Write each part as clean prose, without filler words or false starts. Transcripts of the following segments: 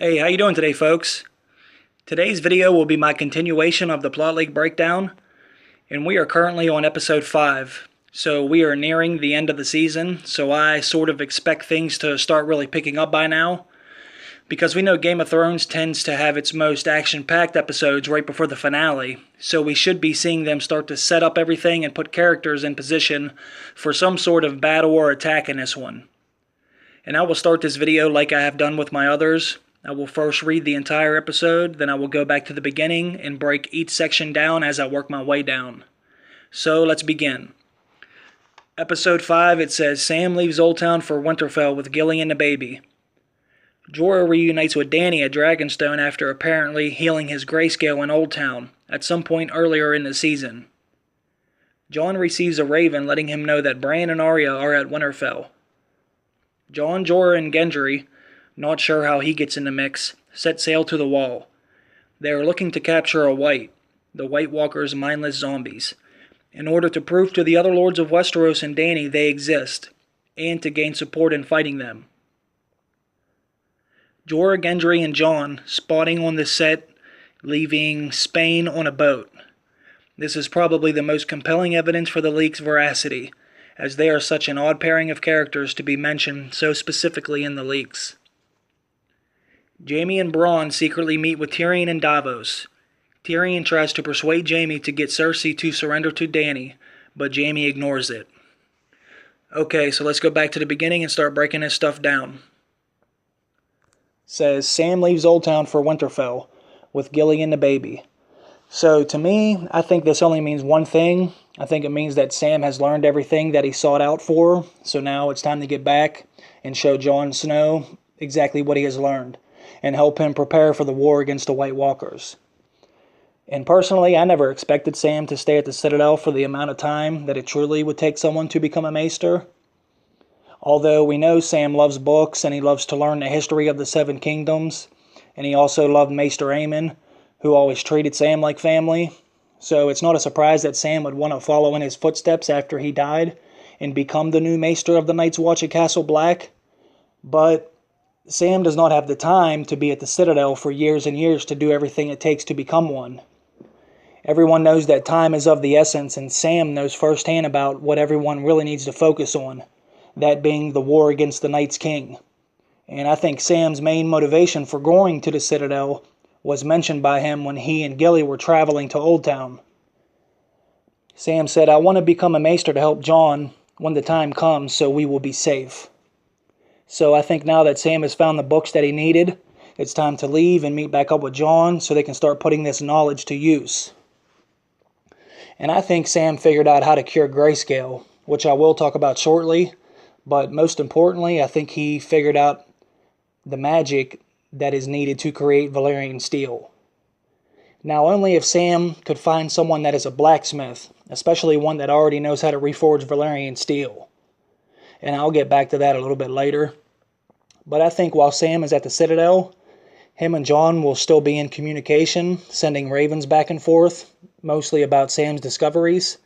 Hey, how you doing today, folks? Today's video will be my continuation of the plot leak breakdown, and we are currently on episode 5. So we are nearing the end of the season, so I sort of expect things to start really picking up by now, because we know Game of Thrones tends to have its most action-packed episodes right before the finale, so we should be seeing them start to set up everything and put characters in position for some sort of battle or attack in this one. And I will start this video like I have done with my others. I will first read the entire episode, then I will go back to the beginning and break each section down as I work my way down. So let's begin. Episode 5, it says, Sam leaves Oldtown for Winterfell with Gilly and the baby. Jorah reunites with Dany at Dragonstone after apparently healing his grayscale in Oldtown at some point earlier in the season. Jon receives a raven letting him know that Bran and Arya are at Winterfell. Jon, Jorah, and Gendry, not sure how he gets in the mix, set sail to the Wall. They are looking to capture a White, the White Walkers' mindless zombies, in order to prove to the other Lords of Westeros and Dany they exist, and to gain support in fighting them. Jorah, Gendry, and Jon spotting on the set, leaving Spain on a boat. This is probably the most compelling evidence for the leak's veracity, as they are such an odd pairing of characters to be mentioned so specifically in the leaks. Jaime and Bronn secretly meet with Tyrion in Davos. Tyrion tries to persuade Jaime to get Cersei to surrender to Dany, but Jaime ignores it. Okay, so let's go back to the beginning and start breaking this stuff down. Says Sam leaves Oldtown for Winterfell with Gilly and the baby. So to me, I think this only means one thing. I think it means that Sam has learned everything that he sought out for, so now it's time to get back and show Jon Snow exactly what he has learned, and help him prepare for the war against the White Walkers. And personally, I never expected Sam to stay at the Citadel for the amount of time that it truly would take someone to become a maester. Although we know Sam loves books and he loves to learn the history of the Seven Kingdoms, and he also loved Maester Aemon, who always treated Sam like family. So it's not a surprise that Sam would want to follow in his footsteps after he died and become the new Maester of the Night's Watch at Castle Black. But Sam does not have the time to be at the Citadel for years and years to do everything it takes to become one. Everyone knows that time is of the essence, and Sam knows firsthand about what everyone really needs to focus on, that being the war against the Night's King. And I think Sam's main motivation for going to the Citadel was mentioned by him when he and Gilly were traveling to Oldtown. Sam said, I want to become a maester to help Jon when the time comes so we will be safe. So I think now that Sam has found the books that he needed, it's time to leave and meet back up with Jon so they can start putting this knowledge to use. And I think Sam figured out how to cure grayscale, which I will talk about shortly, but most importantly, I think he figured out the magic that is needed to create Valyrian steel. Now, only if Sam could find someone that is a blacksmith, especially one that already knows how to reforge Valyrian steel. And I'll get back to that a little bit later. But I think while Sam is at the Citadel, him and Jon will still be in communication, sending ravens back and forth, mostly about Sam's discoveries.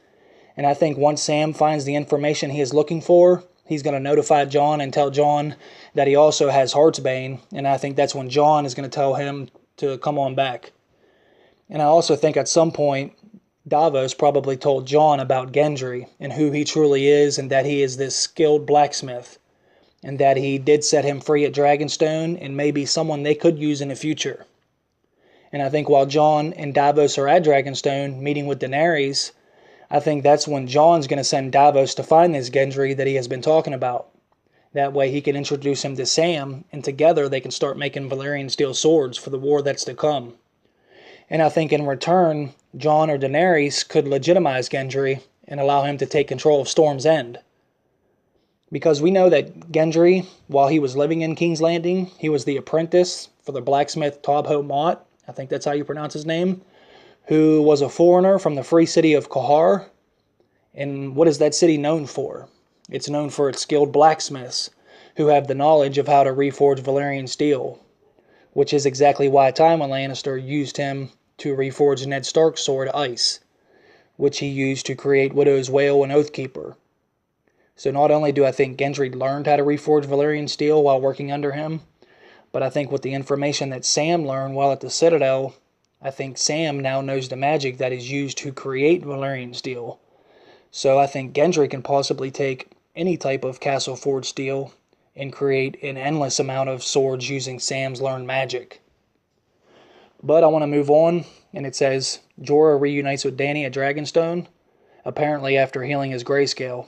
And I think once Sam finds the information he is looking for, he's going to notify Jon and tell Jon that he also has Heartsbane, and I think that's when Jon is going to tell him to come on back. And I also think at some point, Davos probably told Jon about Gendry and who he truly is, and that he is this skilled blacksmith, and that he did set him free at Dragonstone and may be someone they could use in the future. And I think while Jon and Davos are at Dragonstone meeting with Daenerys, I think that's when Jon's going to send Davos to find this Gendry that he has been talking about. That way he can introduce him to Sam, and together they can start making Valyrian steel swords for the war that's to come. And I think in return, Jon or Daenerys could legitimize Gendry and allow him to take control of Storm's End. Because we know that Gendry, while he was living in King's Landing, he was the apprentice for the blacksmith Tobho Mott, I think that's how you pronounce his name, who was a foreigner from the free city of Qohar. And what is that city known for? It's known for its skilled blacksmiths, who have the knowledge of how to reforge Valyrian steel, which is exactly why Tywin Lannister used him to reforge Ned Stark's sword, Ice, which he used to create Widow's Wail and Oathkeeper. So not only do I think Gendry learned how to reforge Valyrian steel while working under him, But I think with the information that Sam learned while at the Citadel, I think Sam now knows the magic that is used to create Valyrian steel. So I think Gendry can possibly take any type of Castle Forge steel and create an endless amount of swords using Sam's learned magic. But I want to move on, and it says Jorah reunites with Dany at Dragonstone, apparently after healing his grayscale.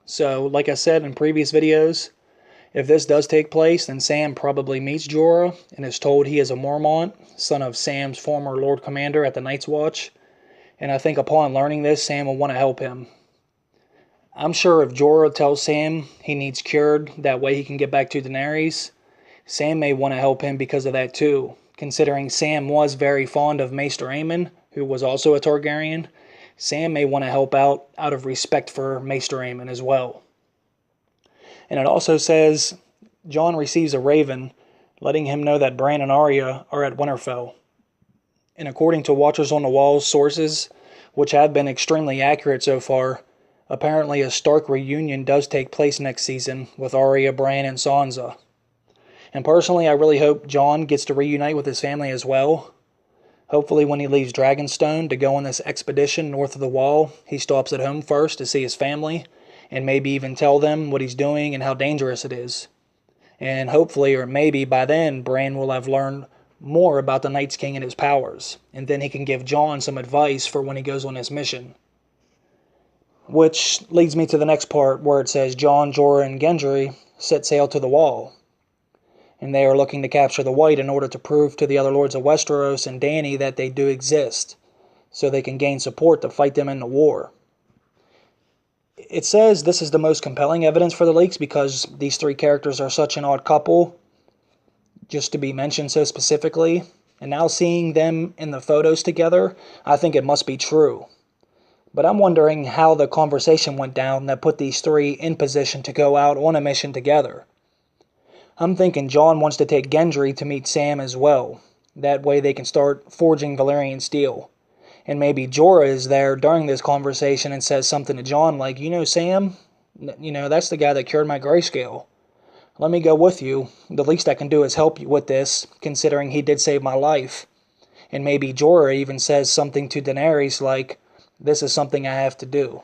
So, like I said in previous videos, if this does take place, then Sam probably meets Jorah and is told he is a Mormont, son of Sam's former Lord Commander at the Night's Watch, and I think upon learning this, Sam will want to help him. I'm sure if Jorah tells Sam he needs cured, that way he can get back to Daenerys, Sam may want to help him because of that too, considering Sam was very fond of Maester Aemon, who was also a Targaryen. Sam may want to help out of respect for Maester Aemon as well. And it also says Jon receives a raven, letting him know that Bran and Arya are at Winterfell. And according to Watchers on the Wall's sources, which have been extremely accurate so far, apparently a Stark reunion does take place next season with Arya, Bran, and Sansa. And personally, I really hope Jon gets to reunite with his family as well. Hopefully when he leaves Dragonstone to go on this expedition north of the Wall, he stops at home first to see his family, and maybe even tell them what he's doing and how dangerous it is. And hopefully, or maybe by then, Bran will have learned more about the Night's King and his powers, and then he can give Jon some advice for when he goes on his mission. Which leads me to the next part where it says Jon, Jorah, and Gendry set sail to the Wall. And they are looking to capture the White in order to prove to the other lords of Westeros and Dany that they do exist, so they can gain support to fight them in the war. It says this is the most compelling evidence for the leaks because these three characters are such an odd couple, just to be mentioned so specifically. And now seeing them in the photos together, I think it must be true. But I'm wondering how the conversation went down that put these three in position to go out on a mission together. I'm thinking Jon wants to take Gendry to meet Sam as well. That way they can start forging Valyrian steel. And maybe Jorah is there during this conversation and says something to Jon like, Sam, that's the guy that cured my grayscale. Let me go with you. The least I can do is help you with this, considering he did save my life. And maybe Jorah even says something to Daenerys like, this is something I have to do.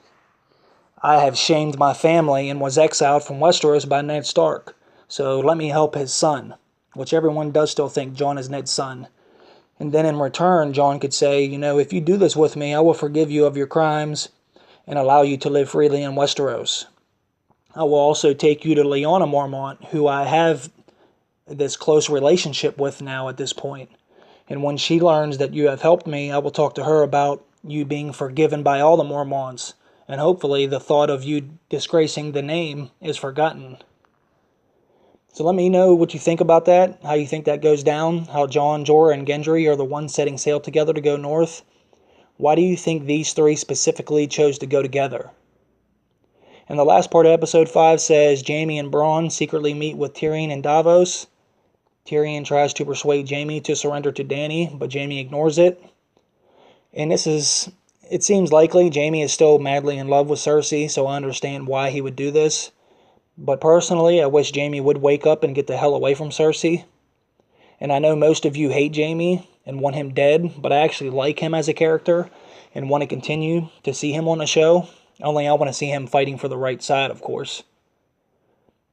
I have shamed my family and was exiled from Westeros by Ned Stark. So let me help his son, which everyone does still think Jon is Ned's son. And then in return, Jon could say, if you do this with me, I will forgive you of your crimes and allow you to live freely in Westeros. I will also take you to Lyanna Mormont, who I have this close relationship with now at this point. And when she learns that you have helped me, I will talk to her about you being forgiven by all the Mormonts. And hopefully the thought of you disgracing the name is forgotten. So let me know what you think about that, how you think that goes down, how Jon, Jorah, and Gendry are the ones setting sail together to go north. Why do you think these three specifically chose to go together? And the last part of episode 5 says Jaime and Bronn secretly meet with Tyrion in Davos. Tyrion tries to persuade Jaime to surrender to Dany, but Jaime ignores it. And it seems likely Jaime is still madly in love with Cersei, so I understand why he would do this. But personally, I wish Jaime would wake up and get the hell away from Cersei. And I know most of you hate Jaime and want him dead, but I actually like him as a character and want to continue to see him on the show. Only I want to see him fighting for the right side, of course.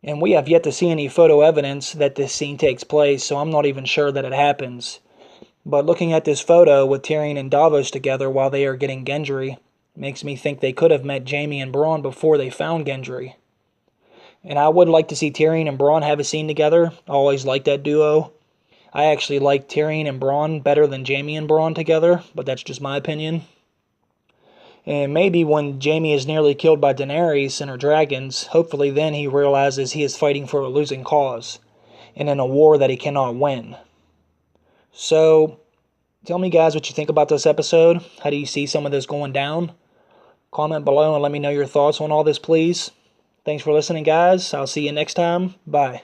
And we have yet to see any photo evidence that this scene takes place, so I'm not even sure that it happens. But looking at this photo with Tyrion and Davos together while they are getting Gendry makes me think they could have met Jaime and Bronn before they found Gendry. And I would like to see Tyrion and Bronn have a scene together. I always liked that duo. I actually like Tyrion and Bronn better than Jaime and Bronn together, but that's just my opinion. And maybe when Jaime is nearly killed by Daenerys and her dragons, hopefully then he realizes he is fighting for a losing cause, and in a war that he cannot win. So, tell me guys what you think about this episode. How do you see some of this going down? Comment below and let me know your thoughts on all this, please. Thanks for listening, guys. I'll see you next time. Bye.